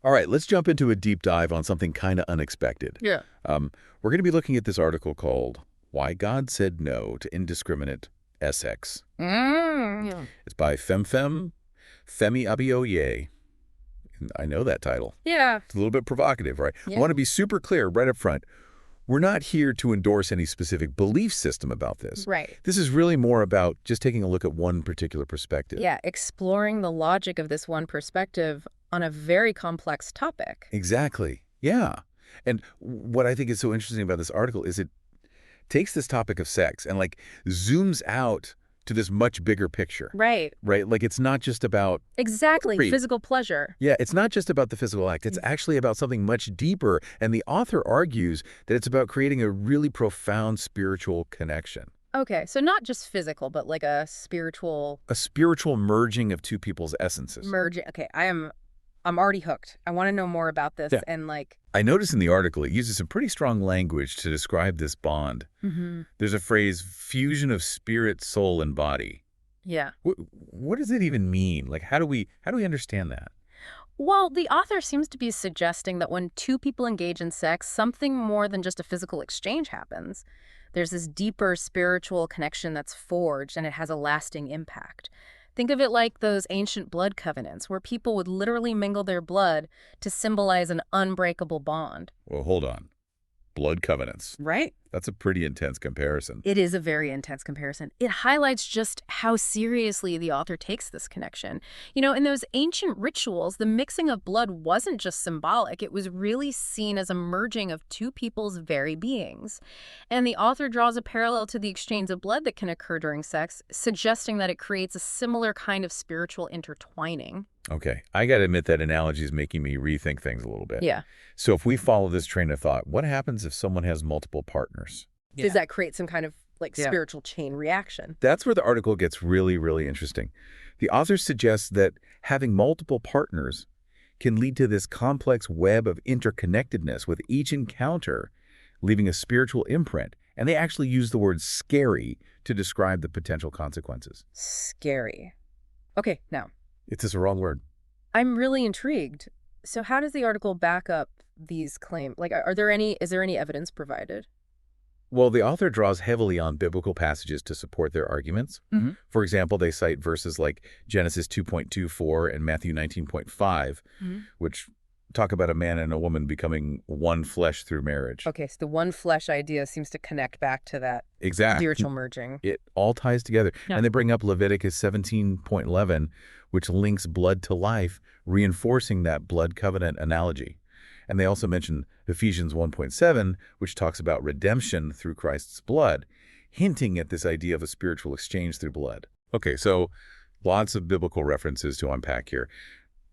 All right, let's jump into a deep dive on something kind of unexpected. Yeah. We're going to be looking at this article called Why God Said No to Indiscriminate Sex. Yeah. It's by Femi Abiyoye. I know that title. Yeah. It's a little bit provocative, right? I Yeah. want to be super clear right up front. We're not here to endorse any specific belief system about this. Right. This is really more about just taking a look at one particular perspective. Yeah, exploring the logic of this one perspective on a very complex topic. Exactly. Yeah. And what I think is so interesting about this article is it takes this topic of sex and zooms out to this much bigger picture. Right. Right? Like it's not just about Exactly. Great. Physical pleasure. Yeah, it's not just about the physical act. It's actually about something much deeper. And the author argues that it's about creating a really profound spiritual connection. Okay, so not just physical, but like a spiritual A spiritual merging of two people's essences. merging. Okay, I'm already hooked. I want to know more about this Yeah. and I noticed in the article it uses some pretty strong language to describe this bond. There's a phrase, fusion of spirit, soul, and body. yeah. What does it even mean? Like, how do we understand that? Well, the author seems to be suggesting that when two people engage in sex, something more than just a physical exchange happens. There's this deeper spiritual connection that's forged, and it has a lasting impact. Think of it like those ancient blood covenants, where people would literally mingle their blood to symbolize an unbreakable bond. Well, hold on. Blood covenants. Right? That's a pretty intense comparison. It is a very intense comparison. It highlights just how seriously the author takes this connection. You know, in those ancient rituals, the mixing of blood wasn't just symbolic. It was really seen as a merging of two people's very beings. And the author draws a parallel to the exchange of blood that can occur during sex, suggesting that it creates a similar kind of spiritual intertwining. Okay, I got to admit that analogy is making me rethink things a little bit. Yeah. So if we follow this train of thought, what happens if someone has multiple partners? Does that create some kind of Yeah. spiritual chain reaction? That's where the article gets really, really interesting. The author suggests that having multiple partners can lead to this complex web of interconnectedness with each encounter, leaving a spiritual imprint. And they actually use the word scary to describe the potential consequences. Scary. Okay, now, It's just a wrong word. I'm really intrigued. So how does the article back up these claims? Like, is there any evidence provided? Well, the author draws heavily on biblical passages to support their arguments. Mhm. For example, they cite verses like Genesis 2.24 and Matthew 19.5, Mhm. which talk about a man and a woman becoming one flesh through marriage. Okay, so the one flesh idea seems to connect back to that Exactly. spiritual merging. It all ties together. Yeah. And they bring up Leviticus 17.11, which links blood to life, reinforcing that blood covenant analogy. And they also mention Ephesians 1.7, which talks about redemption through Christ's blood, hinting at this idea of a spiritual exchange through blood. Okay, so lots of biblical references to unpack here.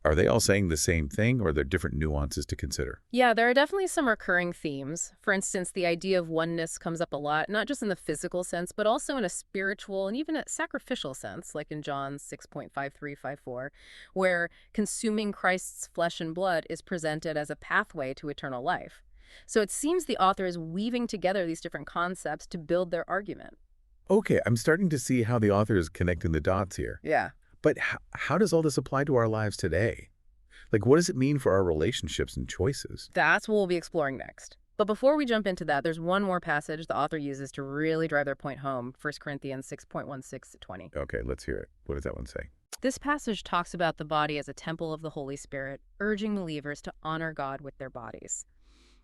Are they all saying the same thing, or are there different nuances to consider? Yeah, there are definitely some recurring themes. For instance, the idea of oneness comes up a lot, not just in the physical sense, but also in a spiritual and even a sacrificial sense, like in John 6.5354, where consuming Christ's flesh and blood is presented as a pathway to eternal life. So it seems the author is weaving together these different concepts to build their argument. Okay, I'm starting to see how the author is connecting the dots here. Yeah. But how does all this apply to our lives today? Like, what does it mean for our relationships and choices? That's what we'll be exploring next. But before we jump into that, there's one more passage the author uses to really drive their point home, 1 Corinthians 6.16-20. Okay, let's hear it. What does that one say? This passage talks about the body as a temple of the Holy Spirit, urging believers to honor God with their bodies.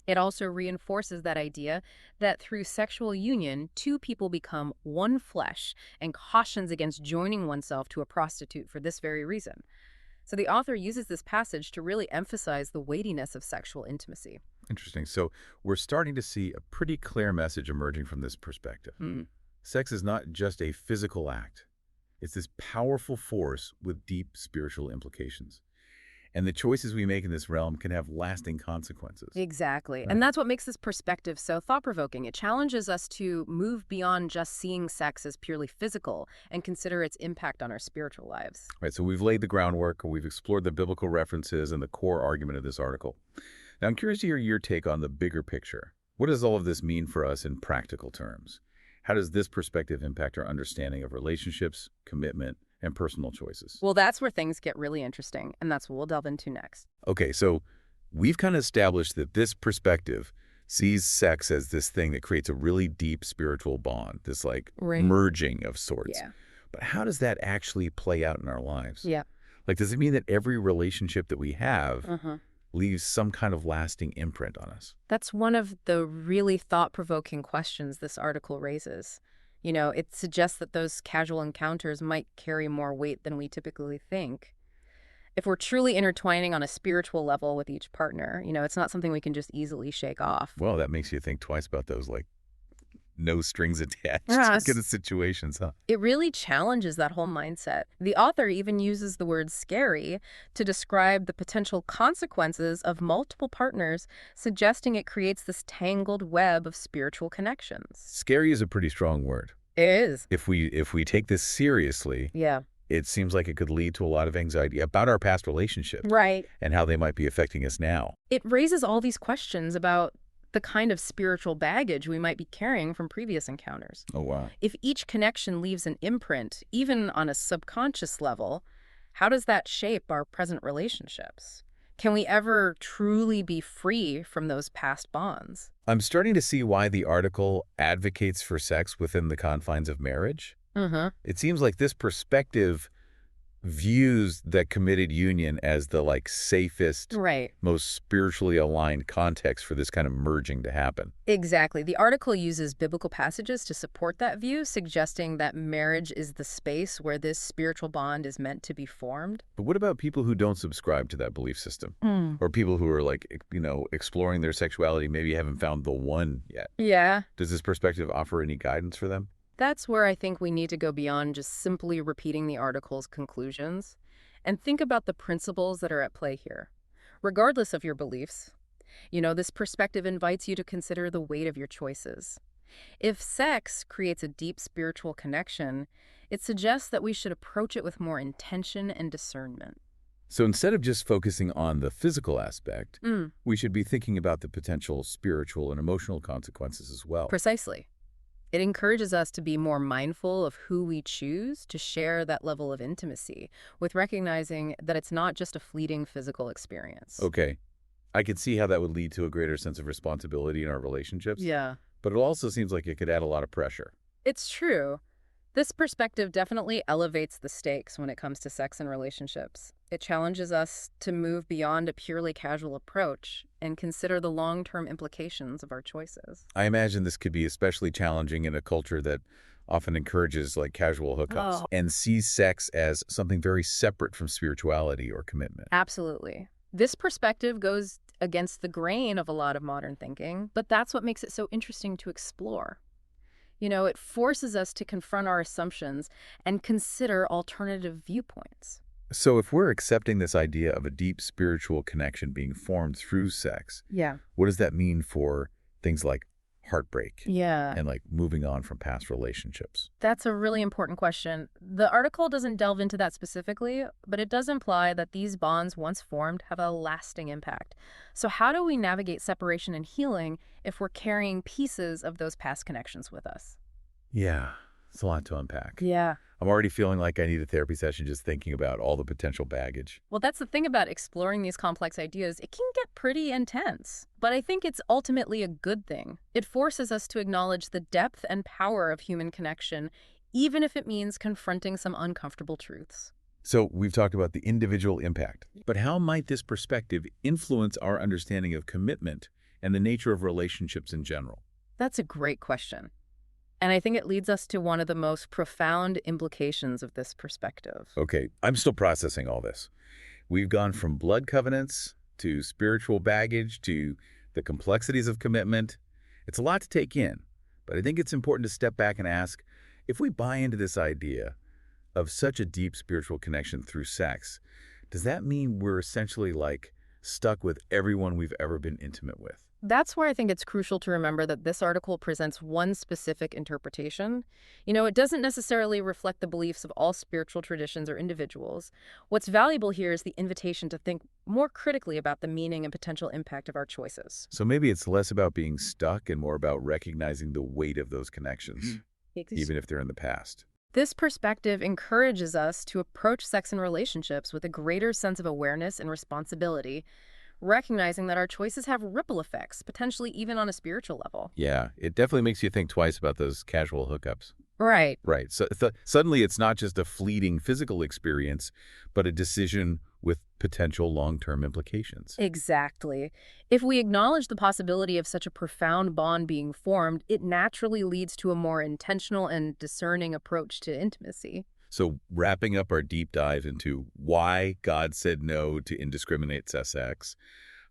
It also reinforces that idea that through sexual union, two people become one flesh, and cautions against joining oneself to a prostitute for this very reason. So the author uses this passage to really emphasize the weightiness of sexual intimacy. Interesting. So we're starting to see a pretty clear message emerging from this perspective. Sex is not just a physical act. It's this powerful force with deep spiritual implications. And the choices we make in this realm can have lasting consequences. Exactly. Right. And that's what makes this perspective so thought-provoking. It challenges us to move beyond just seeing sex as purely physical and consider its impact on our spiritual lives. Right, so we've laid the groundwork, we've explored the biblical references and the core argument of this article. Now, I'm curious to hear your take on the bigger picture. What does all of this mean for us in practical terms? How does this perspective impact our understanding of relationships, commitment, and personal choices. Well, that's where things get really interesting, and that's what we'll delve into next. Okay, so we've kind of established that this perspective sees sex as this thing that creates a really deep spiritual bond, this like Right. merging of sorts. Yeah. But how does that actually play out in our lives? Yeah. Like, does it mean that every relationship that we have Uh-huh. leaves some kind of lasting imprint on us? That's one of the really thought-provoking questions this article raises. It suggests that those casual encounters might carry more weight than we typically think. If we're truly intertwining on a spiritual level with each partner, it's not something we can just easily shake off. Well, that makes you think twice about those, like, no strings attached Yes. kind of situations, huh? It really challenges that whole mindset. The author even uses the word scary to describe the potential consequences of multiple partners, suggesting it creates this tangled web of spiritual connections. Scary is a pretty strong word. It is. If we take this seriously, Yeah. it seems like it could lead to a lot of anxiety about our past relationships Right. and how they might be affecting us now. It raises all these questions about the kind of spiritual baggage we might be carrying from previous encounters. Oh, wow. If each connection leaves an imprint, even on a subconscious level, how does that shape our present relationships? Can we ever truly be free from those past bonds? I'm starting to see why the article advocates for sex within the confines of marriage. Uh-huh. It seems like this perspective views that committed union as the like safest, Right. most spiritually aligned context for this kind of merging to happen. Exactly. The article uses biblical passages to support that view, suggesting that marriage is the space where this spiritual bond is meant to be formed. But what about people who don't subscribe to that belief system? Or people who are like, exploring their sexuality, maybe haven't found the one yet? Yeah. Does this perspective offer any guidance for them? That's where I think we need to go beyond just simply repeating the article's conclusions and think about the principles that are at play here. Regardless of your beliefs, this perspective invites you to consider the weight of your choices. If sex creates a deep spiritual connection, it suggests that we should approach it with more intention and discernment. So instead of just focusing on the physical aspect, we should be thinking about the potential spiritual and emotional consequences as well. Precisely. It encourages us to be more mindful of who we choose to share that level of intimacy, with recognizing that it's not just a fleeting physical experience. Okay. I could see how that would lead to a greater sense of responsibility in our relationships. Yeah. But it also seems like it could add a lot of pressure. It's true. This perspective definitely elevates the stakes when it comes to sex and relationships. It challenges us to move beyond a purely casual approach and consider the long-term implications of our choices. I imagine this could be especially challenging in a culture that often encourages like casual hookups Oh. and sees sex as something very separate from spirituality or commitment. Absolutely. This perspective goes against the grain of a lot of modern thinking, but that's what makes it so interesting to explore. It forces us to confront our assumptions and consider alternative viewpoints. So if we're accepting this idea of a deep spiritual connection being formed through sex, Yeah. what does that mean for things like heartbreak Yeah. and like moving on from past relationships? That's a really important question. The article doesn't delve into that specifically, but it does imply that these bonds, once formed, have a lasting impact. So how do we navigate separation and healing if we're carrying pieces of those past connections with us? Yeah, it's a lot to unpack. Yeah. I'm already feeling like I need a therapy session just thinking about all the potential baggage. Well, that's the thing about exploring these complex ideas. It can get pretty intense, but I think it's ultimately a good thing. It forces us to acknowledge the depth and power of human connection, even if it means confronting some uncomfortable truths. So we've talked about the individual impact, but how might this perspective influence our understanding of commitment and the nature of relationships in general? That's a great question. And I think it leads us to one of the most profound implications of this perspective. Okay, I'm still processing all this. We've gone from blood covenants to spiritual baggage to the complexities of commitment. It's a lot to take in, but I think it's important to step back and ask, if we buy into this idea of such a deep spiritual connection through sex, does that mean we're essentially like stuck with everyone we've ever been intimate with? That's where I think it's crucial to remember that this article presents one specific interpretation. It doesn't necessarily reflect the beliefs of all spiritual traditions or individuals. What's valuable here is the invitation to think more critically about the meaning and potential impact of our choices. So maybe it's less about being stuck and more about recognizing the weight of those connections, even if they're in the past. This perspective encourages us to approach sex and relationships with a greater sense of awareness and responsibility, recognizing that our choices have ripple effects, potentially even on a spiritual level. Yeah, it definitely makes you think twice about those casual hookups. Right. Right. So suddenly it's not just a fleeting physical experience, but a decision with potential long-term implications. Exactly. If we acknowledge the possibility of such a profound bond being formed, it naturally leads to a more intentional and discerning approach to intimacy. So wrapping up our deep dive into why God said no to indiscriminate sex,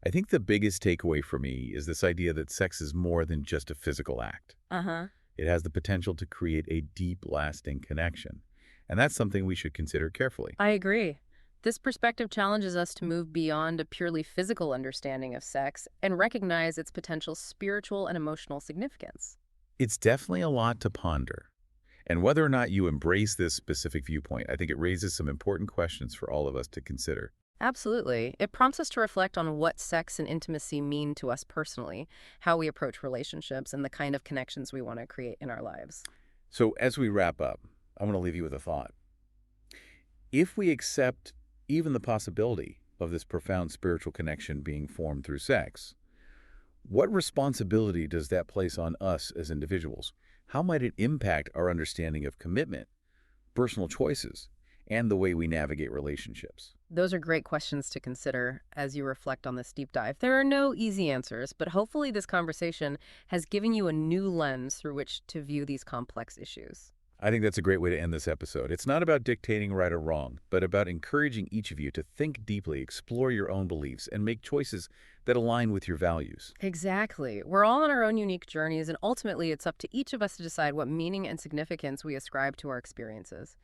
I think the biggest takeaway for me is this idea that sex is more than just a physical act. Uh-huh. It has the potential to create a deep, lasting connection. And that's something we should consider carefully. I agree. This perspective challenges us to move beyond a purely physical understanding of sex and recognize its potential spiritual and emotional significance. It's definitely a lot to ponder. And whether or not you embrace this specific viewpoint, I think it raises some important questions for all of us to consider. Absolutely. It prompts us to reflect on what sex and intimacy mean to us personally, how we approach relationships, and the kind of connections we want to create in our lives. So as we wrap up, I want to leave you with a thought. If we accept even the possibility of this profound spiritual connection being formed through sex, what responsibility does that place on us as individuals? How might it impact our understanding of commitment, personal choices, and the way we navigate relationships? Those are great questions to consider as you reflect on this deep dive. There are no easy answers, but hopefully this conversation has given you a new lens through which to view these complex issues. I think that's a great way to end this episode. It's not about dictating right or wrong, but about encouraging each of you to think deeply, explore your own beliefs, and make choices that align with your values. Exactly. We're all on our own unique journeys, and ultimately it's up to each of us to decide what meaning and significance we ascribe to our experiences.